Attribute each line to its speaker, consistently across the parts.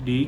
Speaker 1: D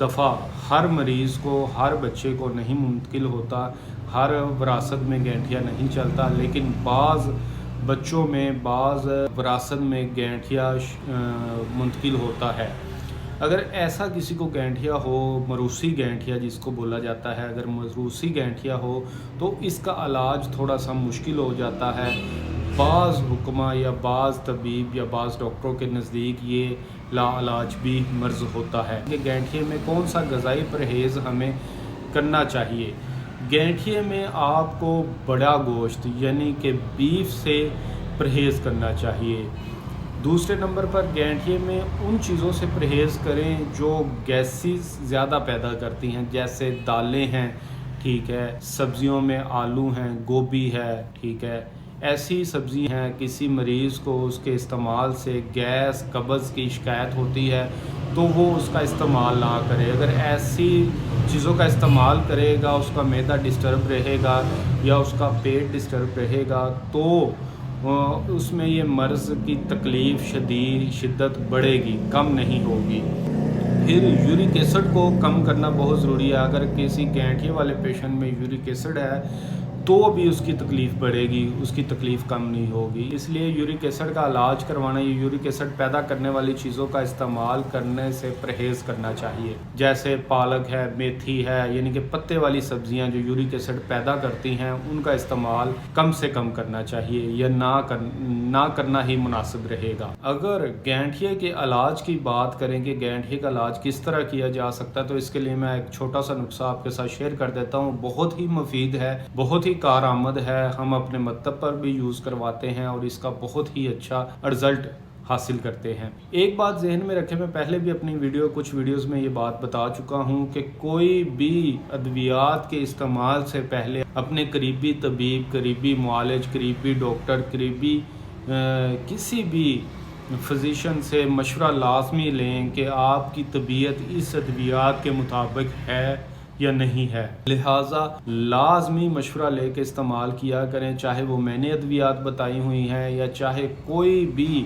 Speaker 1: دفعہ ہر مریض کو، ہر بچے کو نہیں منتقل ہوتا، ہر وراثت میں گینٹھیا نہیں چلتا، لیکن بعض بچوں میں، بعض وراثت میں گینٹھیا منتقل ہوتا ہے۔ اگر ایسا کسی کو گینٹھیا ہو، موروثی گینٹھیا جس کو بولا جاتا ہے، اگر موروثی گینٹھیا ہو تو اس کا علاج تھوڑا سا مشکل ہو جاتا ہے۔ بعض حکماء یا بعض طبیب یا بعض ڈاکٹروں کے نزدیک یہ لا علاج بھی مرض ہوتا ہے کہ گینٹھیے میں کون سا غذائی پرہیز ہمیں کرنا چاہیے۔ گینٹھیے میں آپ کو بڑا گوشت یعنی کہ بیف سے پرہیز کرنا چاہیے۔ دوسرے نمبر پر گینٹھیے میں ان چیزوں سے پرہیز کریں جو گیسز زیادہ پیدا کرتی ہیں، جیسے دالیں ہیں، ٹھیک ہے، سبزیوں میں آلو ہیں، گوبھی ہے، ٹھیک ہے، ایسی سبزی ہیں کسی مریض کو اس کے استعمال سے گیس قبض کی شکایت ہوتی ہے تو وہ اس کا استعمال نہ کرے۔ اگر ایسی چیزوں کا استعمال کرے گا، اس کا معدہ ڈسٹرب رہے گا یا اس کا پیٹ ڈسٹرب رہے گا تو اس میں یہ مرض کی تکلیف شدت بڑھے گی، کم نہیں ہوگی۔ پھر یورک ایسڈ کو کم کرنا بہت ضروری ہے۔ اگر کسی گینٹھیے والے پیشنٹ میں یورک ایسڈ ہے تو بھی اس کی تکلیف بڑھے گی، اس کی تکلیف کم نہیں ہوگی۔ اس لیے یورک ایسڈ کا علاج کروانا، یہ یورک ایسڈ پیدا کرنے والی چیزوں کا استعمال کرنے سے پرہیز کرنا چاہیے، جیسے پالک ہے، میتھی ہے، یعنی کہ پتے والی سبزیاں جو یورک ایسڈ پیدا کرتی ہیں ان کا استعمال کم سے کم کرنا چاہیے یا نہ کرنا ہی مناسب رہے گا۔ اگر گینٹھیے کے علاج کی بات کریں کہ گینٹھیے کا علاج کس طرح کیا جا سکتا ہے تو اس کے لیے میں ایک چھوٹا سا نسخہ آپ کے ساتھ شیئر کر دیتا ہوں۔ بہت ہی مفید ہے، بہت ہی کارآمد ہے، ہم اپنے مکتب پر بھی یوز کرواتے ہیں اور اس کا بہت ہی اچھا رزلٹ حاصل کرتے ہیں۔ ایک بات ذہن میں رکھیں، میں پہلے بھی اپنی کچھ ویڈیوز میں یہ بات بتا چکا ہوں کہ کوئی بھی ادویات کے استعمال سے پہلے اپنے قریبی طبیب، قریبی معالج، قریبی ڈاکٹر، قریبی کسی بھی فزیشین سے مشورہ لازمی لیں کہ آپ کی طبیعت اس ادویات کے مطابق ہے یا نہیں ہے۔ لہٰذا لازمی مشورہ لے کے استعمال کیا کریں، چاہے وہ میں نے ادویات بتائی ہوئی ہیں یا چاہے کوئی بھی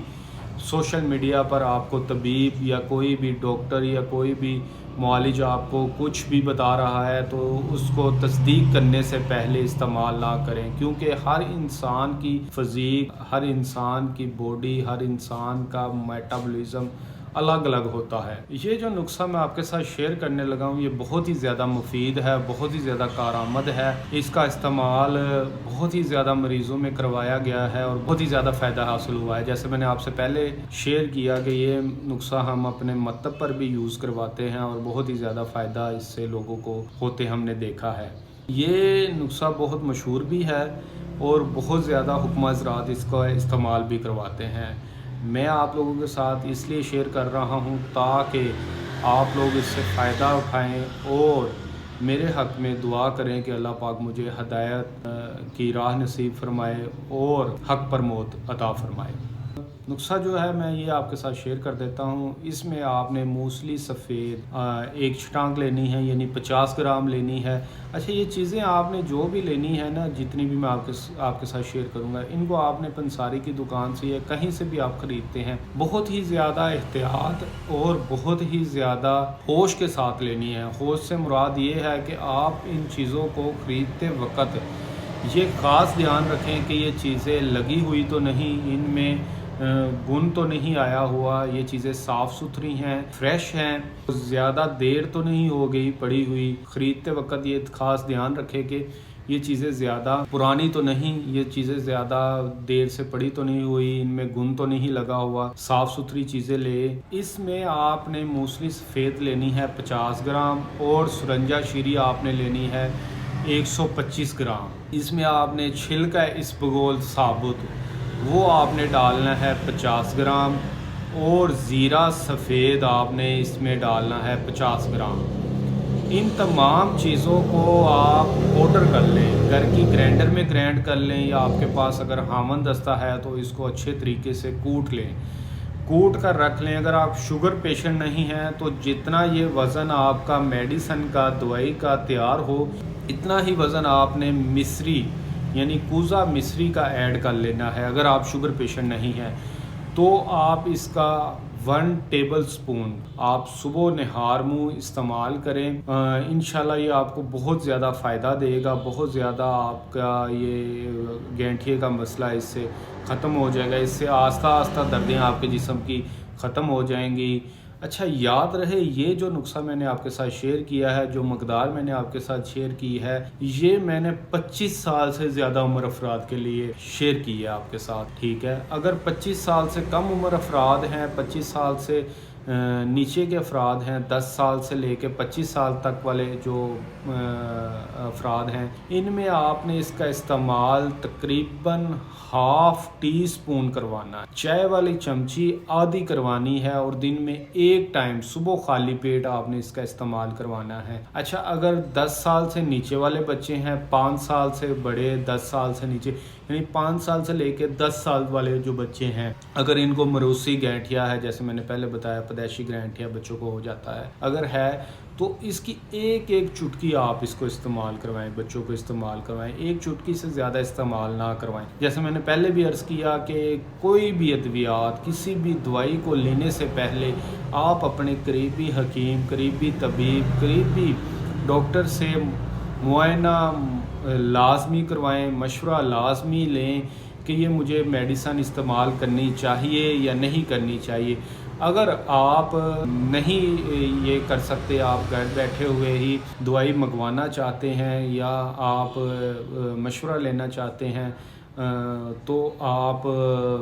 Speaker 1: سوشل میڈیا پر آپ کو طبیب یا کوئی بھی ڈاکٹر یا کوئی بھی معالج آپ کو کچھ بھی بتا رہا ہے تو اس کو تصدیق کرنے سے پہلے استعمال نہ کریں، کیونکہ ہر انسان کی فزیک، ہر انسان کی باڈی، ہر انسان کا میٹابولزم الگ الگ ہوتا ہے۔ یہ جو نسخہ میں آپ کے ساتھ شیئر کرنے لگا ہوں یہ بہت ہی زیادہ مفید ہے، بہت ہی زیادہ کارآمد ہے۔ اس کا استعمال بہت ہی زیادہ مریضوں میں کروایا گیا ہے اور بہت ہی زیادہ فائدہ حاصل ہوا ہے۔ جیسے میں نے آپ سے پہلے شیئر کیا کہ یہ نسخہ ہم اپنے مکتب پر بھی یوز کرواتے ہیں اور بہت ہی زیادہ فائدہ اس سے لوگوں کو ہوتے ہم نے دیکھا ہے۔ یہ نسخہ بہت مشہور بھی ہے اور بہت زیادہ حکماء حضرات اس کا استعمال بھی کرواتے ہیں۔ میں آپ لوگوں کے ساتھ اس لیے شیئر کر رہا ہوں تاکہ آپ لوگ اس سے فائدہ اٹھائیں اور میرے حق میں دعا کریں کہ اللہ پاک مجھے ہدایت کی راہ نصیب فرمائے اور حق پر موت عطا فرمائے۔ نسخہ جو ہے میں یہ آپ کے ساتھ شیئر کر دیتا ہوں۔ اس میں آپ نے موسلی سفید ایک چھٹانک لینی ہے، یعنی 50 گرام لینی ہے۔ اچھا، یہ چیزیں آپ نے جو بھی لینی ہے نا، جتنی بھی میں آپ کے ساتھ شیئر کروں گا، ان کو آپ نے پنساری کی دکان سے یا کہیں سے بھی آپ خریدتے ہیں، بہت ہی زیادہ احتیاط اور بہت ہی زیادہ ہوش کے ساتھ لینی ہے۔ ہوش سے مراد یہ ہے کہ آپ ان چیزوں کو خریدتے وقت یہ خاص دھیان رکھیں کہ یہ چیزیں لگی ہوئی تو نہیں، ان میں گن تو نہیں آیا ہوا، یہ چیزیں صاف ستھری ہیں، فریش ہیں، زیادہ دیر تو نہیں ہو گئی پڑی ہوئی۔ خریدتے وقت یہ خاص دھیان رکھے کہ یہ چیزیں زیادہ پرانی تو نہیں، یہ چیزیں زیادہ دیر سے پڑی تو نہیں ہوئی، ان میں گن تو نہیں لگا ہوا، صاف ستھری چیزیں لے۔ اس میں آپ نے موسلی سفید لینی ہے 50 گرام اور سرنجا شیری آپ نے لینی ہے 125 گرام۔ اس میں آپ نے چھلکا اسبگول ثابت وہ آپ نے ڈالنا ہے 50 گرام اور زیرہ سفید آپ نے اس میں ڈالنا ہے 50 گرام۔ ان تمام چیزوں کو آپ پاؤڈر کر لیں، گھر کی گرینڈر میں گرینڈ کر لیں یا آپ کے پاس اگر ہامن دستہ ہے تو اس کو اچھے طریقے سے کوٹ لیں، کوٹ کر رکھ لیں۔ اگر آپ شوگر پیشنٹ نہیں ہیں تو جتنا یہ وزن آپ کا میڈیسن کا، دوائی کا تیار ہو، اتنا ہی وزن آپ نے مصری یعنی کوزہ مصری کا ایڈ کر لینا ہے۔ اگر آپ شوگر پیشنٹ نہیں ہیں تو آپ اس کا 1 ٹیبل سپون آپ صبح نہار منہ استعمال کریں، انشاءاللہ یہ آپ کو بہت زیادہ فائدہ دے گا، بہت زیادہ آپ کا یہ گینٹھیے کا مسئلہ اس سے ختم ہو جائے گا، اس سے آہستہ آہستہ دردیں آپ کے جسم کی ختم ہو جائیں گی۔ اچھا یاد رہے یہ جو نسخہ میں نے آپ کے ساتھ شیئر کیا ہے، جو مقدار میں نے آپ کے ساتھ شیئر کی ہے، یہ میں نے 25 سال سے زیادہ عمر افراد کے لیے شیئر کی ہے آپ کے ساتھ، ٹھیک ہے۔ اگر 25 سال سے کم عمر افراد ہیں، 25 سال سے نیچے کے افراد ہیں، 10 سال سے لے کے 25 سال تک والے جو افراد ہیں، ان میں آپ نے اس کا استعمال تقریباً ½ ٹی سپون کروانا ہے، چائے والی چمچی آدھی کروانی ہے، اور دن میں ایک ٹائم صبح خالی پیٹ آپ نے اس کا استعمال کروانا ہے۔ اچھا اگر 10 سال سے نیچے والے بچے ہیں، 5 سال سے بڑے، 10 سال سے نیچے، یعنی 5 سال سے لے کے 10 سال والے جو بچے ہیں، اگر ان کو موروثی گینٹھیا ہے، جیسے میں نے پہلے بتایا پیدائشی گینٹھیا بچوں کو ہو جاتا ہے، اگر ہے تو اس کی ایک چٹکی آپ اس کو استعمال کروائیں، بچوں کو استعمال کروائیں، ایک چٹکی سے زیادہ استعمال نہ کروائیں۔ جیسے میں نے پہلے بھی عرض کیا کہ کوئی بھی ادویات، کسی بھی دوائی کو لینے سے پہلے آپ اپنے قریبی حکیم، قریبی طبیب، قریبی ڈاکٹر سے معائنہ لازمی کروائیں، مشورہ لازمی لیں کہ یہ مجھے میڈیسن استعمال کرنی چاہیے یا نہیں کرنی چاہیے۔ اگر آپ نہیں یہ کر سکتے، آپ گھر بیٹھے ہوئے ہی دوائی منگوانا چاہتے ہیں یا آپ مشورہ لینا چاہتے ہیں، تو آپ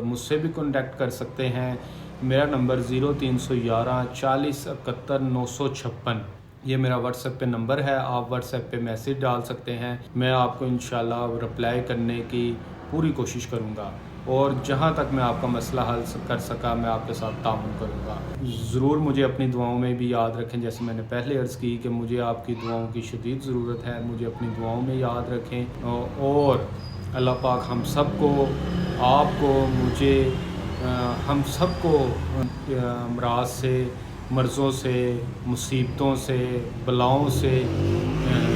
Speaker 1: مجھ سے بھی کانٹیکٹ کر سکتے ہیں۔ میرا نمبر 0311 40 71 956، یہ میرا واٹس ایپ پہ نمبر ہے، آپ واٹس ایپ پہ میسیج ڈال سکتے ہیں، میں آپ کو انشاءاللہ رپلائی کرنے کی پوری کوشش کروں گا، اور جہاں تک میں آپ کا مسئلہ حل کر سکا میں آپ کے ساتھ تعاون کروں گا۔ ضرور مجھے اپنی دعاؤں میں بھی یاد رکھیں، جیسے میں نے پہلے عرض کی کہ مجھے آپ کی دعاؤں کی شدید ضرورت ہے، مجھے اپنی دعاؤں میں یاد رکھیں، اور اللہ پاک ہم سب کو، آپ کو، مجھے، ہم سب کو امراض سے، مرضوں سے، مصیبتوں سے، بلاؤں سے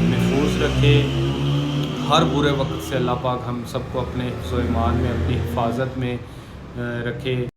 Speaker 1: محفوظ رکھے۔ ہر برے وقت سے اللہ پاک ہم سب کو اپنے حفظ و ایمان میں، اپنی حفاظت میں رکھے۔